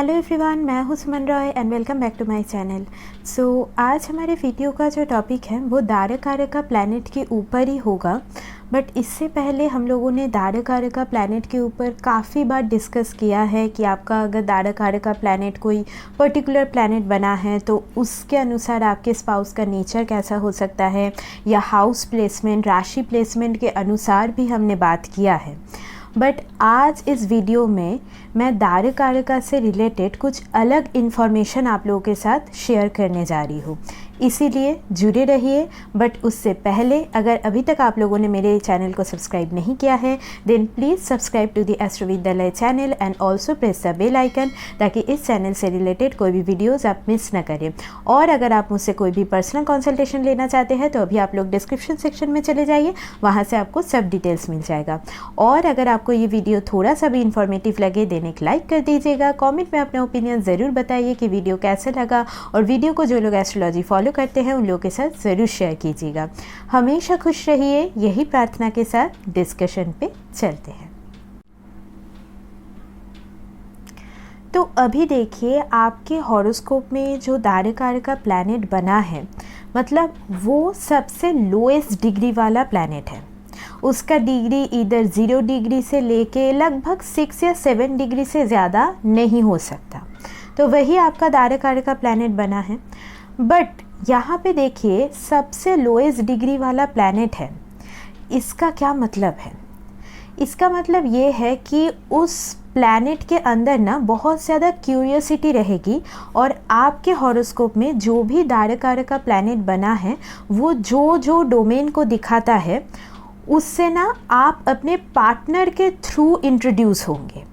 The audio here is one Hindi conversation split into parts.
हेलो एवरीवन, मैं हूं Suman Roy and welcome back to my channel. So आज हमारे वीडियो का जो टॉपिक है वो दारकारका प्लैनेट के ऊपर ही होगा। बट इससे पहले हम लोगों ने दारकारका प्लैनेट के ऊपर काफ़ी बार डिस्कस किया है कि आपका अगर दारकारका प्लैनेट कोई पर्टिकुलर प्लैनेट बना है तो उसके अनुसार आपके स्पाउस का नेचर कैसा हो सकता है, या हाउस प्लेसमेंट, राशि प्लेसमेंट के अनुसार भी हमने बात किया है। बट आज इस वीडियो में मैं दारकारका से रिलेटेड कुछ अलग इन्फॉर्मेशन आप लोगों के साथ शेयर करने जा रही हूँ, इसीलिए जुड़े रहिए। बट उससे पहले अगर अभी तक आप लोगों ने मेरे चैनल को सब्सक्राइब नहीं किया है then please subscribe to the Astrovidyalaya channel and also press the bell icon, ताकि इस चैनल से रिलेटेड कोई भी वीडियोज़ आप मिस ना करें। और अगर आप मुझसे कोई भी पर्सनल कंसल्टेशन लेना चाहते हैं तो अभी आप लोग डिस्क्रिप्शन सेक्शन में चले जाइए, वहाँ से आपको सब डिटेल्स मिल जाएगा। और अगर आपको ये वीडियो थोड़ा सा भी इन्फॉर्मेटिव लगे देन एक लाइक कर दीजिएगा। कमेंट में अपना ओपिनियन ज़रूर बताइए कि वीडियो कैसे लगा, और वीडियो को जो लोग एस्ट्रोलॉजी फॉलो करते हैं उन लोगों के साथ ज़रूर शेयर कीजिएगा। हमेशा खुश रहिए, यही प्रार्थना के साथ डिस्कशन पे चलते हैं। तो अभी देखिए, आपके हॉरोस्कोप में जो दारकारका प्लैनेट बना है, मतलब वो सबसे लोएस्ट डिग्री वाला प्लैनेट है। उसका डिग्री इधर 0 डिग्री से लेके लगभग 6 या 7 डिग्री से ज़्यादा नहीं हो सकता, तो वही आपका दारकारका प्लैनेट बना है। बट यहाँ पे देखिए, सबसे लोएस्ट डिग्री वाला प्लैनेट है। इसका क्या मतलब है? इसका मतलब ये है कि उस प्लैनेट के अंदर ना बहुत ज़्यादा क्यूरियोसिटी रहेगी, और आपके हॉरोस्कोप में जो भी दारकारका प्लैनेट बना है वो जो डोमेन को दिखाता है उससे ना आप अपने पार्टनर के थ्रू इंट्रोड्यूस होंगे।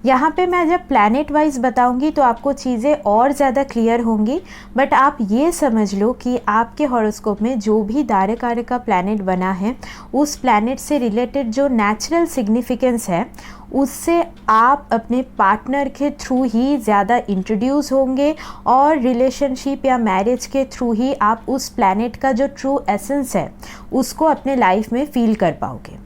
यहाँ पे मैं जब प्लैनेट वाइज बताऊँगी तो आपको चीज़ें और ज़्यादा क्लियर होंगी। बट आप ये समझ लो कि आपके हॉरोस्कोप में जो भी दारकारका प्लैनेट बना है उस प्लैनेट से रिलेटेड जो नेचुरल सिग्निफिकेंस है उससे आप अपने पार्टनर के थ्रू ही ज़्यादा इंट्रोड्यूस होंगे, और रिलेशनशिप या मैरिज के थ्रू ही आप उस प्लैनेट का जो ट्रू एसेंस है उसको अपने लाइफ में फील कर पाओगे।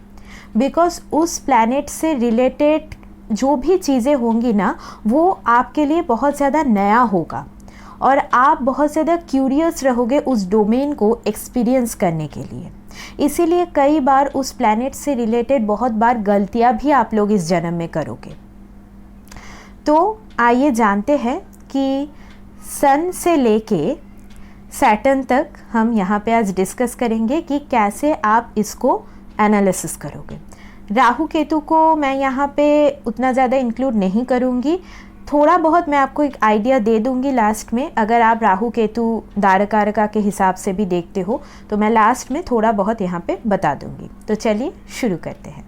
बिकॉज उस प्लैनेट से रिलेटेड जो भी चीज़ें होंगी ना वो आपके लिए बहुत ज़्यादा नया होगा, और आप बहुत ज़्यादा क्यूरियस रहोगे उस डोमेन को एक्सपीरियंस करने के लिए। इसीलिए कई बार उस प्लैनेट से रिलेटेड बहुत बार गलतियां भी आप लोग इस जन्म में करोगे। तो आइए जानते हैं कि सन से लेके सैटर्न तक हम यहाँ पे आज डिस्कस करेंगे कि कैसे आप इसको एनालिसिस करोगे। राहु केतु को मैं यहाँ पे उतना ज़्यादा इंक्लूड नहीं करूँगी, थोड़ा बहुत मैं आपको एक आइडिया दे दूँगी लास्ट में। अगर आप राहु केतु दारकारका के हिसाब से भी देखते हो तो मैं लास्ट में थोड़ा बहुत यहाँ पे बता दूँगी। तो चलिए शुरू करते हैं।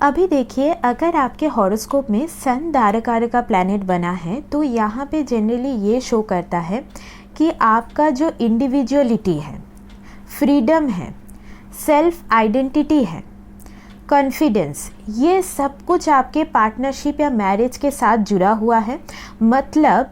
अभी देखिए, अगर आपके हॉरोस्कोप में सन दारकारका प्लैनेट बना है तो यहाँ पे जनरली ये शो करता है कि आपका जो इंडिविजुअलिटी है, फ्रीडम है, सेल्फ आइडेंटिटी है, कॉन्फिडेंस, ये सब कुछ आपके पार्टनरशिप या मैरिज के साथ जुड़ा हुआ है। मतलब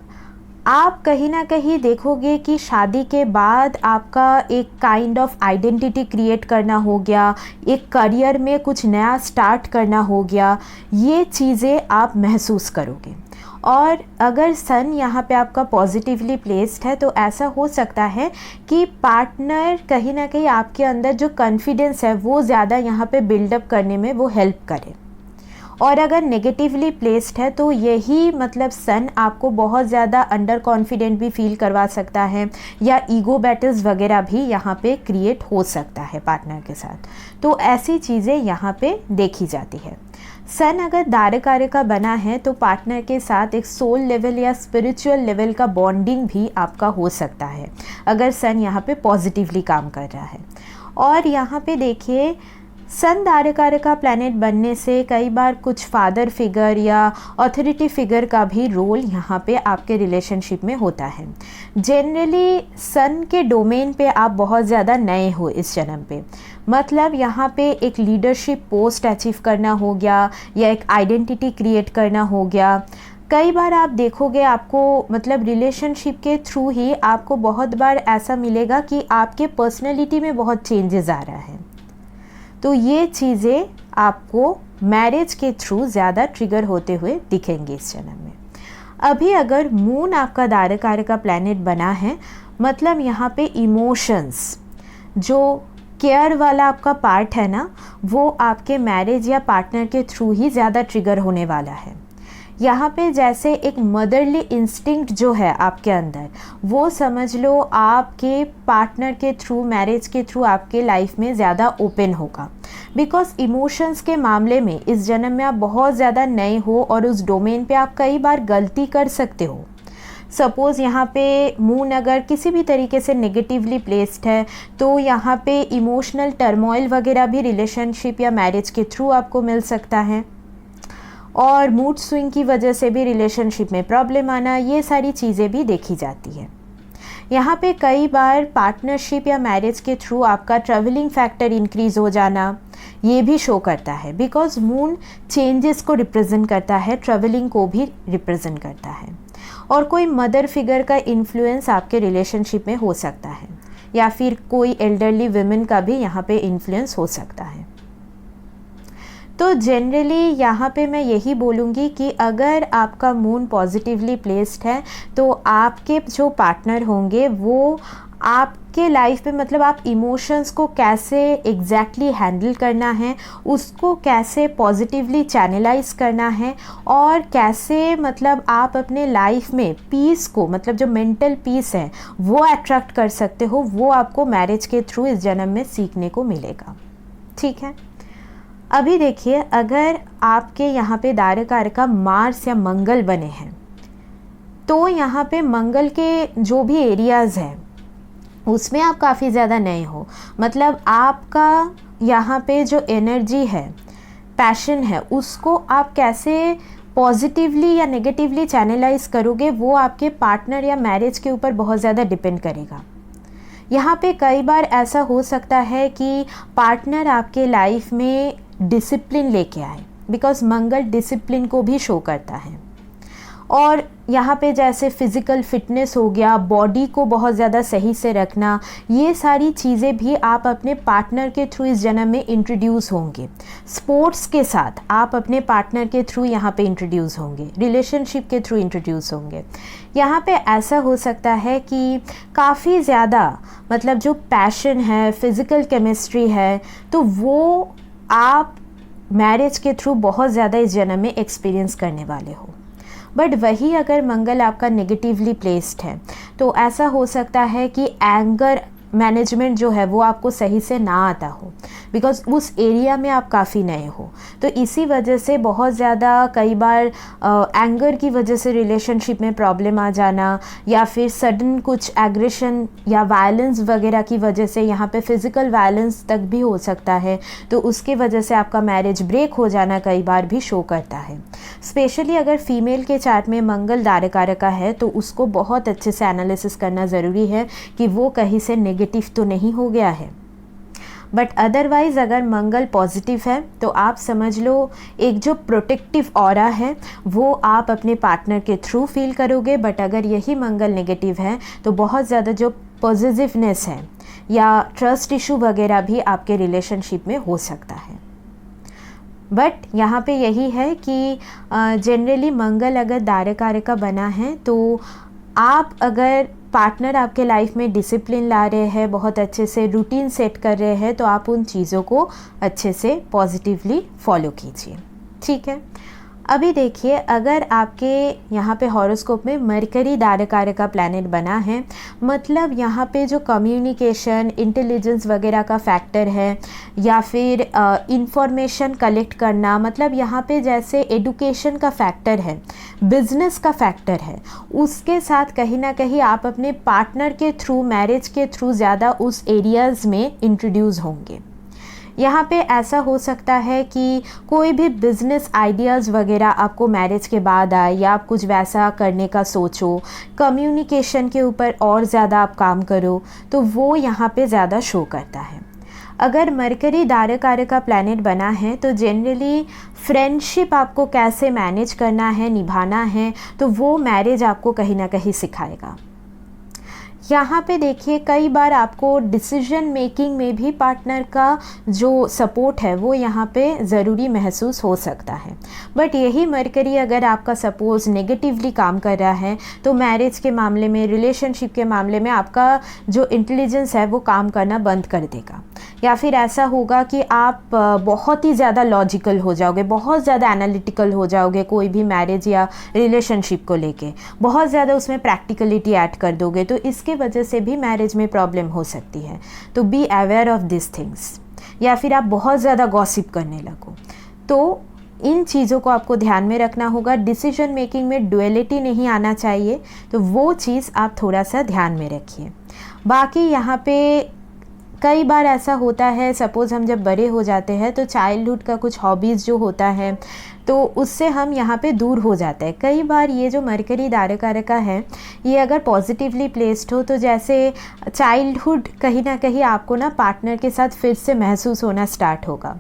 आप कहीं ना कहीं देखोगे कि शादी के बाद आपका एक काइंड ऑफ आइडेंटिटी क्रिएट करना हो गया, एक करियर में कुछ नया स्टार्ट करना हो गया, ये चीज़ें आप महसूस करोगे। और अगर सन यहाँ पे आपका पॉजिटिवली प्लेस्ड है तो ऐसा हो सकता है कि पार्टनर कहीं ना कहीं आपके अंदर जो कॉन्फिडेंस है वो ज़्यादा यहाँ पे बिल्डअप करने में वो हेल्प करे। और अगर नेगेटिवली प्लेस्ड है तो यही मतलब सन आपको बहुत ज़्यादा अंडर कॉन्फिडेंट भी फील करवा सकता है, या ईगो बैटल्स वगैरह भी यहाँ पे क्रिएट हो सकता है पार्टनर के साथ। तो ऐसी चीज़ें यहाँ पे देखी जाती है। सन अगर दारकारका बना है तो पार्टनर के साथ एक सोल लेवल या स्पिरिचुअल लेवल का बॉन्डिंग भी आपका हो सकता है अगर सन यहाँ पे पॉजिटिवली काम कर रहा है। और यहाँ पे देखिए, सन दारकारका प्लैनेट बनने से कई बार कुछ फादर फिगर या अथॉरिटी फिगर का भी रोल यहाँ पे आपके रिलेशनशिप में होता है। जनरली सन के डोमेन पे आप बहुत ज़्यादा नए हो इस जन्म पे, मतलब यहाँ पे एक लीडरशिप पोस्ट अचीव करना हो गया या एक आइडेंटिटी क्रिएट करना हो गया। कई बार आप देखोगे आपको मतलब रिलेशनशिप के थ्रू ही आपको बहुत बार ऐसा मिलेगा कि आपके पर्सनैलिटी में बहुत चेंजेस आ रहा है। तो ये चीज़ें आपको मैरिज के थ्रू ज़्यादा ट्रिगर होते हुए दिखेंगे इस जन्म में। अभी अगर मून आपका दायरा कार्य का प्लैनेट बना है, मतलब यहाँ पे इमोशंस, जो केयर वाला आपका पार्ट है ना, वो आपके मैरिज या पार्टनर के थ्रू ही ज़्यादा ट्रिगर होने वाला है। यहाँ पे जैसे एक मदरली इंस्टिंक्ट जो है आपके अंदर, वो समझ लो आपके पार्टनर के थ्रू, मैरिज के थ्रू आपके लाइफ में ज़्यादा ओपन होगा। बिकॉज इमोशंस के मामले में इस जन्म में आप बहुत ज़्यादा नए हो और उस डोमेन पे आप कई बार गलती कर सकते हो। सपोज़ यहाँ पे मून अगर किसी भी तरीके से नेगेटिवली प्लेस्ड है, तो यहाँ पे इमोशनल टर्मोइल वगैरह भी रिलेशनशिप या मैरिज के थ्रू आपको मिल सकता है, और मूड स्विंग की वजह से भी रिलेशनशिप में प्रॉब्लम आना, ये सारी चीज़ें भी देखी जाती है। यहाँ पे कई बार पार्टनरशिप या मैरिज के थ्रू आपका ट्रैवलिंग फैक्टर इंक्रीज़ हो जाना, ये भी शो करता है। बिकॉज मून चेंजेस को रिप्रेजेंट करता है, ट्रैवलिंग को भी रिप्रेजेंट करता है। और कोई मदर फिगर का इन्फ्लुएंस आपके रिलेशनशिप में हो सकता है, या फिर कोई एल्डरली वुमेन का भी यहाँ पे इन्फ्लुएंस हो सकता है। तो जनरली यहाँ पे मैं यही बोलूँगी कि अगर आपका मून पॉजिटिवली प्लेस्ड है, तो आपके जो पार्टनर होंगे वो आपके लाइफ में, मतलब आप इमोशंस को कैसे एग्जैक्टली हैंडल करना है, उसको कैसे पॉजिटिवली चैनलाइज करना है, और कैसे मतलब आप अपने लाइफ में पीस को, मतलब जो मेंटल पीस है वो अट्रैक्ट कर सकते हो, वो आपको मैरिज के थ्रू इस जन्म में सीखने को मिलेगा। ठीक है। अभी देखिए, अगर आपके यहाँ पे दायरा कार्य का मार्स या मंगल बने हैं, तो यहाँ पे मंगल के जो भी एरियाज़ हैं उसमें आप काफ़ी ज़्यादा नए हो। मतलब आपका यहाँ पे जो एनर्जी है, पैशन है, उसको आप कैसे पॉजिटिवली या नेगेटिवली चैनलाइज करोगे, वो आपके पार्टनर या मैरिज के ऊपर बहुत ज़्यादा डिपेंड करेगा। यहाँ पे कई बार ऐसा हो सकता है कि पार्टनर आपके लाइफ में डिसिप्लिन लेके आए, बिकॉज मंगल डिसिप्लिन को भी शो करता है। और यहाँ पे जैसे फिज़िकल फिटनेस हो गया, बॉडी को बहुत ज़्यादा सही से रखना, ये सारी चीज़ें भी आप अपने पार्टनर के थ्रू इस जन्म में इंट्रोड्यूस होंगे। स्पोर्ट्स के साथ आप अपने पार्टनर के थ्रू यहाँ पे इंट्रोड्यूस होंगे, रिलेशनशिप के थ्रू इंट्रोड्यूस होंगे। यहाँ पे ऐसा हो सकता है कि काफ़ी ज़्यादा, मतलब जो पैशन है, फिज़िकल केमिस्ट्री है, तो वो आप मैरिज के थ्रू बहुत ज़्यादा इस जन्म में एक्सपीरियंस करने वाले हो। बट वही अगर मंगल आपका नेगेटिवली प्लेस्ड है, तो ऐसा हो सकता है कि एंगर मैनेजमेंट जो है वो आपको सही से ना आता हो, बिकॉज उस एरिया में आप काफ़ी नए हो। तो इसी वजह से बहुत ज़्यादा कई बार एंगर की वजह से रिलेशनशिप में प्रॉब्लम आ जाना, या फिर सडन कुछ एग्रेशन या वायलेंस वगैरह की वजह से, यहाँ पे फिज़िकल वायलेंस तक भी हो सकता है, तो उसके वजह से आपका मैरिज ब्रेक हो जाना कई बार भी शो करता है। स्पेशली अगर फीमेल के चार्ट में मंगल दायरा कार्य का है, तो उसको बहुत अच्छे से एनालिसिस करना ज़रूरी है कि वो कहीं से नेगेटिव तो नहीं हो गया है। बट अदरवाइज़ अगर मंगल पॉजिटिव है, तो आप समझ लो एक जो प्रोटेक्टिव ऑरा है वो आप अपने पार्टनर के थ्रू फील करोगे। बट अगर यही मंगल नेगेटिव है, तो बहुत ज़्यादा जो पॉजिटिवनेस है या ट्रस्ट इशू वगैरह भी आपके रिलेशनशिप में हो सकता है। बट यहाँ पे यही है कि जनरली मंगल अगर दायरा कार्य का बना है, तो आप अगर पार्टनर आपके लाइफ में डिसिप्लिन ला रहे हैं, बहुत अच्छे से रूटीन सेट कर रहे हैं, तो आप उन चीज़ों को अच्छे से पॉजिटिवली फॉलो कीजिए। ठीक है। अभी देखिए, अगर आपके यहाँ पे हॉरोस्कोप में मरकरी दायरा कार्य का प्लैनेट बना है, मतलब यहाँ पे जो कम्युनिकेशन, इंटेलिजेंस वगैरह का फैक्टर है, या फिर इंफॉर्मेशन कलेक्ट करना, मतलब यहाँ पे जैसे एडुकेशन का फैक्टर है, बिजनेस का फैक्टर है, उसके साथ कहीं ना कहीं आप अपने पार्टनर के थ्रू, मैरिज के थ्रू ज़्यादा उस एरियाज़ में इंट्रोड्यूस होंगे। यहाँ पे ऐसा हो सकता है कि कोई भी बिज़नेस आइडियाज़ वगैरह आपको मैरिज के बाद आए, या आप कुछ वैसा करने का सोचो, कम्युनिकेशन के ऊपर और ज़्यादा आप काम करो, तो वो यहाँ पे ज़्यादा शो करता है। अगर मरकरी दायरा कार्य का प्लैनेट बना है, तो जनरली फ्रेंडशिप आपको कैसे मैनेज करना है, निभाना है, तो वो मैरिज आपको कहीं ना कहीं सिखाएगा। यहाँ पे देखिए कई बार आपको डिसीजन मेकिंग में भी पार्टनर का जो सपोर्ट है वो यहाँ पे ज़रूरी महसूस हो सकता है। बट यही मरकरी अगर आपका सपोज़ नेगेटिवली काम कर रहा है तो मैरिज के मामले में, रिलेशनशिप के मामले में आपका जो इंटेलिजेंस है वो काम करना बंद कर देगा। या फिर ऐसा होगा कि आप बहुत ही ज़्यादा लॉजिकल हो जाओगे, बहुत ज़्यादा एनालिटिकल हो जाओगे कोई भी मैरिज या रिलेशनशिप को लेके, बहुत ज़्यादा उसमें प्रैक्टिकलिटी ऐड कर दोगे, तो इसके वजह से भी मैरिज में प्रॉब्लम हो सकती है। तो be aware of this things. या फिर आप बहुत ज़्यादा गॉसिप करने लगो, तो इन चीज़ों को आपको ध्यान में रखना होगा। डिसीजन मेकिंग में डुअलिटी नहीं आना चाहिए, तो वो चीज़ आप थोड़ा सा ध्यान में रखिए। बाकी यहाँ पे कई बार ऐसा होता है, सपोज़ हम जब बड़े हो जाते हैं तो चाइल्डहुड का कुछ हॉबीज़ जो होता है तो उससे हम यहाँ पे दूर हो जाते हैं। कई बार ये जो मरकरी दारकारका है ये अगर पॉजिटिवली प्लेस्ड हो तो जैसे चाइल्डहुड कहीं ना कहीं आपको ना पार्टनर के साथ फिर से महसूस होना स्टार्ट होगा।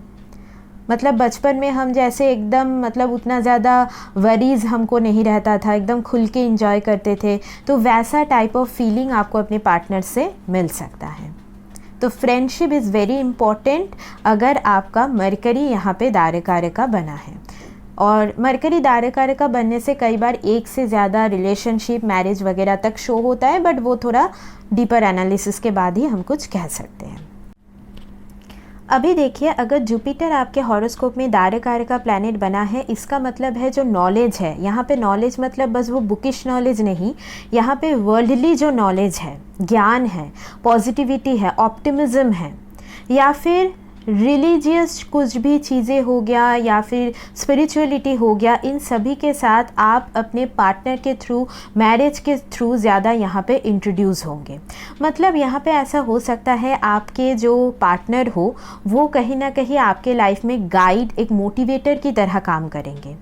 मतलब बचपन में हम जैसे एकदम मतलब उतना ज़्यादा वरीज़ हमको नहीं रहता था, एकदम खुल के इंजॉय करते थे, तो वैसा टाइप ऑफ फीलिंग आपको अपने पार्टनर से मिल सकता है। तो फ्रेंडशिप इज़ वेरी इम्पॉर्टेंट अगर आपका मरकरी यहाँ पे दारकारका बना है। और मरकरी दारकारका बनने से कई बार एक से ज़्यादा रिलेशनशिप, मैरिज वगैरह तक शो होता है, बट वो थोड़ा डीपर एनालिसिस के बाद ही हम कुछ कह सकते हैं। अभी देखिए, अगर जुपिटर आपके हॉरोस्कोप में दारकारका प्लैनेट बना है, इसका मतलब है जो नॉलेज है, यहाँ पे नॉलेज मतलब बस वो बुकिश नॉलेज नहीं, यहाँ पे वर्ल्डली जो नॉलेज है, ज्ञान है, पॉजिटिविटी है, ऑप्टिमिज्म है, या फिर रिलीजियस कुछ भी चीज़ें हो गया, या फिर स्पिरिचुअलिटी हो गया, इन सभी के साथ आप अपने पार्टनर के थ्रू, मैरिज के थ्रू ज़्यादा यहाँ पे इंट्रोड्यूस होंगे। मतलब यहाँ पे ऐसा हो सकता है आपके जो पार्टनर हो वो कहीं ना कहीं आपके लाइफ में गाइड, एक मोटिवेटर की तरह काम करेंगे,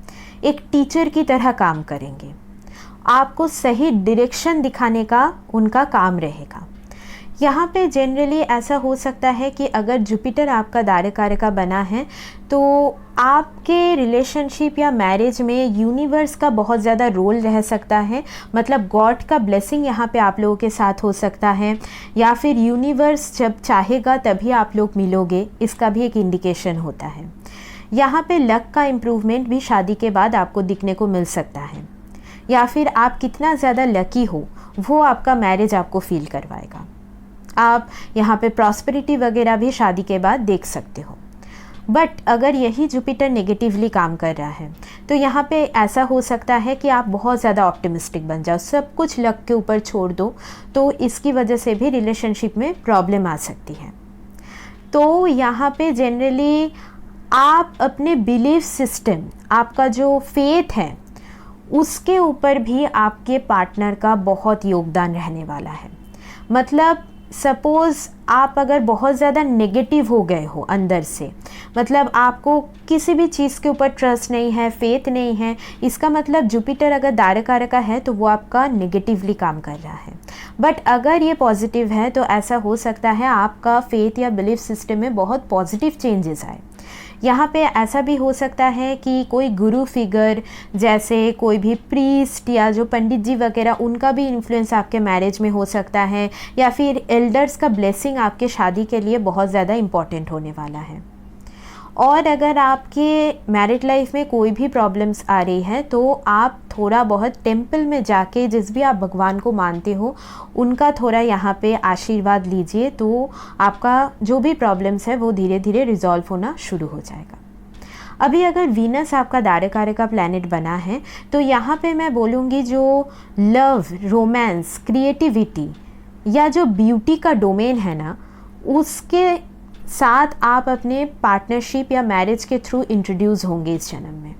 एक टीचर की तरह काम करेंगे, आपको सही डायरेक्शन दिखाने का उनका काम रहेगा। यहाँ पे जनरली ऐसा हो सकता है कि अगर जुपिटर आपका दारकारका बना है तो आपके रिलेशनशिप या मैरिज में यूनिवर्स का बहुत ज़्यादा रोल रह सकता है। मतलब गॉड का ब्लेसिंग यहाँ पे आप लोगों के साथ हो सकता है, या फिर यूनिवर्स जब चाहेगा तभी आप लोग मिलोगे, इसका भी एक इंडिकेशन होता है। यहाँ पे लक का इम्प्रूवमेंट भी शादी के बाद आपको दिखने को मिल सकता है, या फिर आप कितना ज़्यादा लकी हो वो आपका मैरिज आपको फील करवाएगा। आप यहाँ पे प्रॉस्पेरिटी वगैरह भी शादी के बाद देख सकते हो। बट अगर यही जुपिटर नेगेटिवली काम कर रहा है तो यहाँ पे ऐसा हो सकता है कि आप बहुत ज़्यादा ऑप्टिमिस्टिक बन जाओ, सब कुछ लक के ऊपर छोड़ दो, तो इसकी वजह से भी रिलेशनशिप में प्रॉब्लम आ सकती है। तो यहाँ पे जनरली आप अपने बिलीफ सिस्टम, आपका जो फेथ है, उसके ऊपर भी आपके पार्टनर का बहुत योगदान रहने वाला है। मतलब सपोज़ आप अगर बहुत ज़्यादा नेगेटिव हो गए हो अंदर से, मतलब आपको किसी भी चीज़ के ऊपर ट्रस्ट नहीं है, फेथ नहीं है, इसका मतलब जुपिटर अगर दारकारका है तो वो आपका नेगेटिवली काम कर रहा है। बट अगर ये पॉजिटिव है तो ऐसा हो सकता है आपका फेथ या बिलीफ सिस्टम में बहुत पॉजिटिव चेंजेस आए। यहाँ पे ऐसा भी हो सकता है कि कोई गुरु फिगर, जैसे कोई भी प्रीस्ट या जो पंडित जी वगैरह, उनका भी इन्फ्लुएंस आपके मैरिज में हो सकता है, या फिर एल्डर्स का ब्लेसिंग आपके शादी के लिए बहुत ज़्यादा इम्पॉर्टेंट होने वाला है। और अगर आपके मैरिड लाइफ में कोई भी प्रॉब्लम्स आ रही है तो आप थोड़ा बहुत टेम्पल में जाके जिस भी आप भगवान को मानते हो उनका थोड़ा यहाँ पे आशीर्वाद लीजिए, तो आपका जो भी प्रॉब्लम्स है वो धीरे धीरे रिजॉल्व होना शुरू हो जाएगा। अभी अगर वीनस आपका दारकारका प्लैनेट बना है तो यहाँ पे मैं बोलूँगी जो लव, रोमांस, क्रिएटिविटी या जो ब्यूटी का डोमेन है ना, उसके साथ आप अपने पार्टनरशिप या मैरिज के थ्रू इंट्रोड्यूस होंगे इस जन्म में।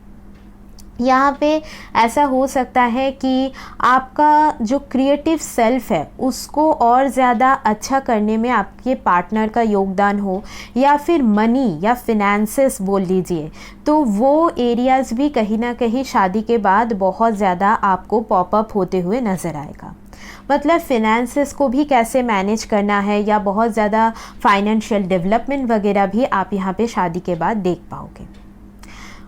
यहाँ पे ऐसा हो सकता है कि आपका जो क्रिएटिव सेल्फ है उसको और ज़्यादा अच्छा करने में आपके पार्टनर का योगदान हो, या फिर मनी या फिनेंसेस बोल लीजिए, तो वो एरियाज़ भी कहीं ना कहीं शादी के बाद बहुत ज़्यादा आपको पॉपअप होते हुए नज़र आएगा। मतलब फिनेंसेस को भी कैसे मैनेज करना है, या बहुत ज़्यादा फाइनेंशियल डेवलपमेंट वगैरह भी आप यहाँ पे शादी के बाद देख पाओगे।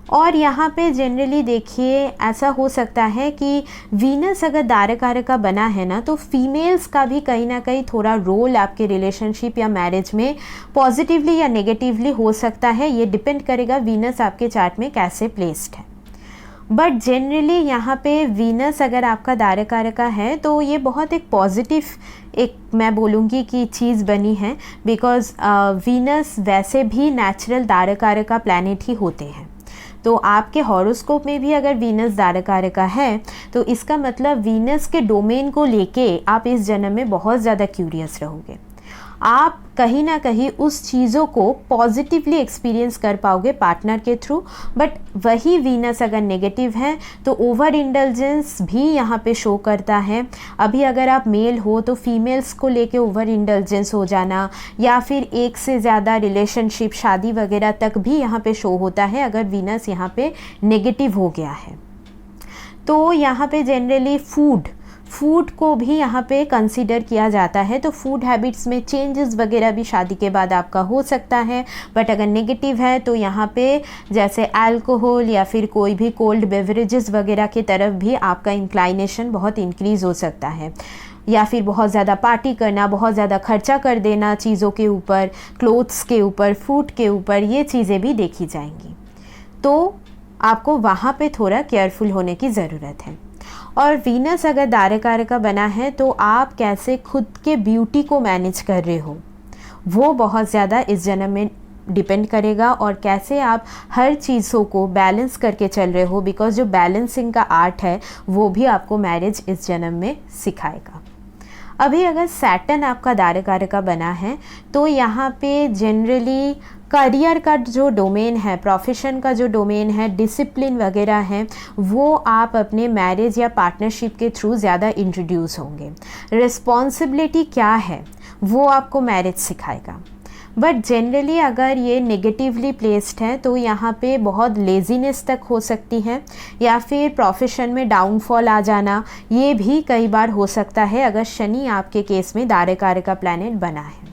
और यहाँ पे जनरली देखिए ऐसा हो सकता है कि वीनस अगर दारकारक का बना है ना, तो फीमेल्स का भी कहीं ना कहीं थोड़ा रोल आपके रिलेशनशिप या मैरिज में पॉजिटिवली या नेगेटिवली हो सकता है। ये डिपेंड करेगा वीनस आपके चार्ट में कैसे प्लेस्ड है। बट जनरली यहाँ पे वीनस अगर आपका दारकारक का है तो ये बहुत एक पॉजिटिव, एक मैं बोलूँगी कि चीज़ बनी है, बिकॉज वीनस वैसे भी नेचुरल दारकारक का प्लैनेट ही होते हैं। तो आपके हॉरोस्कोप में भी अगर वीनस दारकारक का है तो इसका मतलब वीनस के डोमेन को लेके आप इस जन्म में बहुत ज़्यादा क्यूरियस रहोगे। आप कहीं ना कहीं उस चीज़ों को पॉजिटिवली एक्सपीरियंस कर पाओगे पार्टनर के थ्रू। बट वही वीनस अगर नेगेटिव है तो ओवर इंडल्जेंस भी यहाँ पे शो करता है। अभी अगर आप मेल हो तो फीमेल्स को लेके ओवर इंडल्जेंस हो जाना, या फिर एक से ज़्यादा रिलेशनशिप, शादी वगैरह तक भी यहाँ पे शो होता है अगर वीनस यहाँ पे नेगेटिव हो गया है। तो यहाँ पे जनरली फूड को भी यहाँ पे कंसीडर किया जाता है। तो फूड हैबिट्स में चेंजेस वगैरह भी शादी के बाद आपका हो सकता है। बट अगर नेगेटिव है तो यहाँ पे जैसे अल्कोहल या फिर कोई भी कोल्ड बेवरेजेस वगैरह की तरफ भी आपका इंक्लाइनेशन बहुत इंक्रीज़ हो सकता है, या फिर बहुत ज़्यादा पार्टी करना, बहुत ज़्यादा खर्चा कर देना चीज़ों के ऊपर, क्लोथ्स के ऊपर, फूड के ऊपर, ये चीज़ें भी देखी जाएंगी। तो आपको वहाँ पे थोड़ा केयरफुल होने की ज़रूरत है। और वीनस अगर दारकारक का बना है तो आप कैसे खुद के ब्यूटी को मैनेज कर रहे हो वो बहुत ज़्यादा इस जन्म में डिपेंड करेगा, और कैसे आप हर चीज़ों को बैलेंस करके चल रहे हो, बिकॉज जो बैलेंसिंग का आर्ट है वो भी आपको मैरिज इस जन्म में सिखाएगा। अभी अगर सैटर्न आपका दारकारक का बना है तो यहाँ पे जनरली करियर का जो डोमेन है, प्रोफेशन का जो डोमेन है, डिसिप्लिन वगैरह है, वो आप अपने मैरिज या पार्टनरशिप के थ्रू ज़्यादा इंट्रोड्यूस होंगे। रिस्पॉन्सिबिलिटी क्या है वो आपको मैरिज सिखाएगा। बट जनरली अगर ये नेगेटिवली प्लेस्ड है तो यहाँ पे बहुत लेज़ीनेस तक हो सकती है, या फिर प्रोफेशन में डाउनफॉल आ जाना, ये भी कई बार हो सकता है अगर शनि आपके केस में दारकारक का प्लैनेट बना है।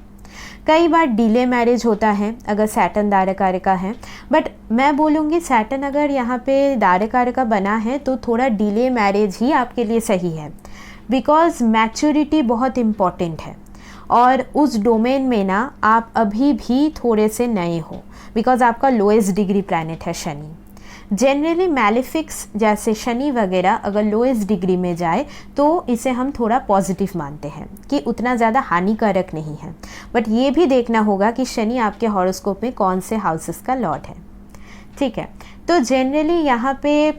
कई बार डिले मैरिज होता है अगर सैटर्न दारकारक का है। बट मैं बोलूँगी सैटर्न अगर यहाँ पे दारकारक का बना है तो थोड़ा डिले मैरिज ही आपके लिए सही है, बिकॉज़ मैच्योरिटी बहुत इम्पॉर्टेंट है, और उस डोमेन में ना आप अभी भी थोड़े से नए हो, बिकॉज़ आपका लोएस्ट डिग्री प्लैनेट है शनि। जनरली मैलिफिक्स जैसे शनि वगैरह अगर लोएस्ट डिग्री में जाए तो इसे हम थोड़ा पॉजिटिव मानते हैं कि उतना ज़्यादा हानिकारक नहीं है। बट ये भी देखना होगा कि शनि आपके हॉरोस्कोप में कौन से हाउसेस का लॉर्ड है। ठीक है, तो जनरली यहाँ पे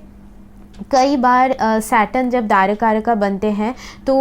कई बार सैटर्न जब दारकारक का बनते हैं तो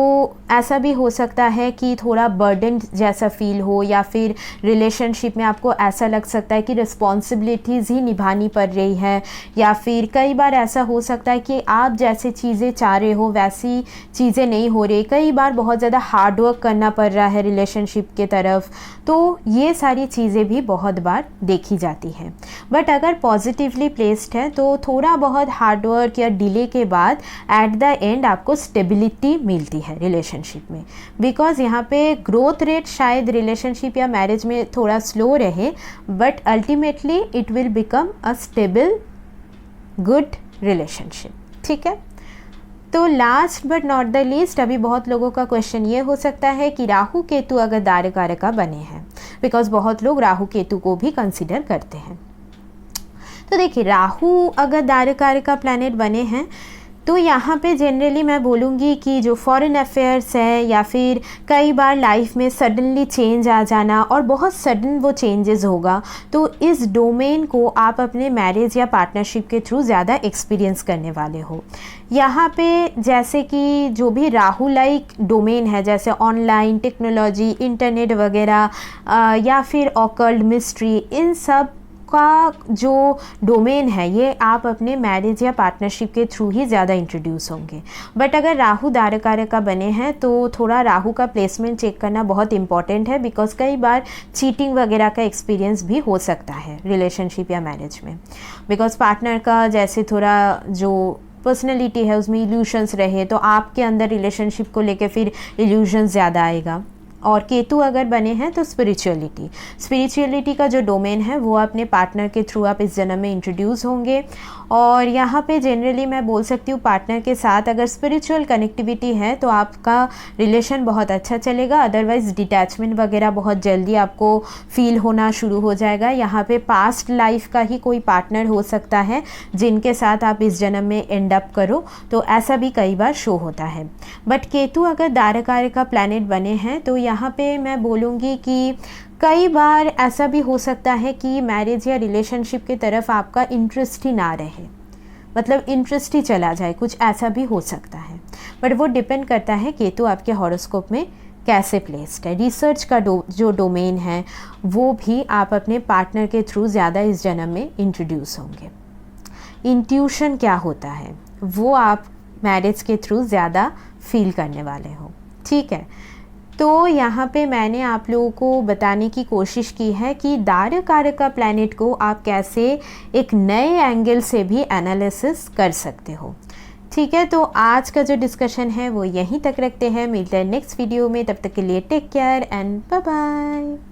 ऐसा भी हो सकता है कि थोड़ा बर्डन जैसा फील हो, या फिर रिलेशनशिप में आपको ऐसा लग सकता है कि रिस्पॉन्सिबिलिटीज़ ही निभानी पड़ रही है, या फिर कई बार ऐसा हो सकता है कि आप जैसे चीज़ें चाह रहे हो वैसी चीज़ें नहीं हो रही। कई बार बहुत ज़्यादा हार्ड वर्क करना पड़ रहा है रिलेशनशिप के तरफ। तो ये सारी चीज़ें भी बहुत बार देखी जाती हैं। बट अगर पॉजिटिवली प्लेस्ड है तो थोड़ा बहुत हार्ड वर्क या डिले के बाद एट द एंड आपको स्टेबिलिटी मिलती है रिलेशनशिप में, बिकॉज यहाँ पे ग्रोथ रेट शायद रिलेशनशिप या मैरिज में थोड़ा स्लो रहे, but ultimately it will become a stable good relationship. ठीक है, तो last but not the least, अभी बहुत लोगों का क्वेश्चन ये हो सकता है कि राहु केतु अगर दारकारक का बने हैं, बिकॉज बहुत लोग राहु केतु को भी कंसिडर करते हैं। तो देखिए राहु अगर दारकारक का प्लैनेट बने हैं तो यहाँ पे जनरली मैं बोलूँगी कि जो फॉरेन अफेयर्स है, या फिर कई बार लाइफ में सडनली चेंज आ जाना और बहुत सडन वो चेंजेस होगा, तो इस डोमेन को आप अपने मैरिज या पार्टनरशिप के थ्रू ज़्यादा एक्सपीरियंस करने वाले हो। यहाँ पे जैसे कि जो भी राहु लाइक डोमेन है, जैसे ऑनलाइन टेक्नोलॉजी, इंटरनेट वगैरह, या फिर ऑकल्ट मिस्ट्री, इन सब का जो डोमेन है ये आप अपने मैरिज या पार्टनरशिप के थ्रू ही ज़्यादा इंट्रोड्यूस होंगे। बट अगर राहु दारकारक का बने हैं तो थोड़ा राहु का प्लेसमेंट चेक करना बहुत इंपॉर्टेंट है, बिकॉज कई बार चीटिंग वगैरह का एक्सपीरियंस भी हो सकता है रिलेशनशिप या मैरिज में, बिकॉज पार्टनर का जैसे थोड़ा जो पर्सनैलिटी है उसमें इल्यूशंस रहे तो आपके अंदर रिलेशनशिप को लेकर फिर इल्यूशंस ज़्यादा आएगा। और केतु अगर बने हैं तो स्पिरिचुअलिटी का जो डोमेन है वो अपने पार्टनर के थ्रू आप इस जन्म में इंट्रोड्यूस होंगे। और यहाँ पे जनरली मैं बोल सकती हूँ पार्टनर के साथ अगर स्पिरिचुअल कनेक्टिविटी है तो आपका रिलेशन बहुत अच्छा चलेगा, अदरवाइज़ डिटैचमेंट वगैरह बहुत जल्दी आपको फील होना शुरू हो जाएगा। यहाँ पे पास्ट लाइफ का ही कोई पार्टनर हो सकता है जिनके साथ आप इस जन्म में एंड अप करो, तो ऐसा भी कई बार शो होता है। बट केतु अगर दारकार्य का प्लैनेट बने हैं तो यहाँ पे मैं बोलूँगी कि कई बार ऐसा भी हो सकता है कि मैरिज या रिलेशनशिप की तरफ आपका इंटरेस्ट ही ना रहे, मतलब इंटरेस्ट ही चला जाए, कुछ ऐसा भी हो सकता है। बट वो डिपेंड करता है केतु आपके हॉरोस्कोप में कैसे प्लेस्ड है। रिसर्च का जो डोमेन है वो भी आप अपने पार्टनर के थ्रू ज़्यादा इस जन्म में इंट्रोड्यूस होंगे। इंट्यूशन क्या होता है वो आप मैरिज के थ्रू ज़्यादा फील करने वाले हो, ठीक है। तो यहाँ पे मैंने आप लोगों को बताने की कोशिश की है कि दारकार्य का प्लैनेट को आप कैसे एक नए एंगल से भी एनालिसिस कर सकते हो, ठीक है। तो आज का जो डिस्कशन है वो यहीं तक रखते हैं, मिलते हैं नेक्स्ट वीडियो में, तब तक के लिए take care and bye bye.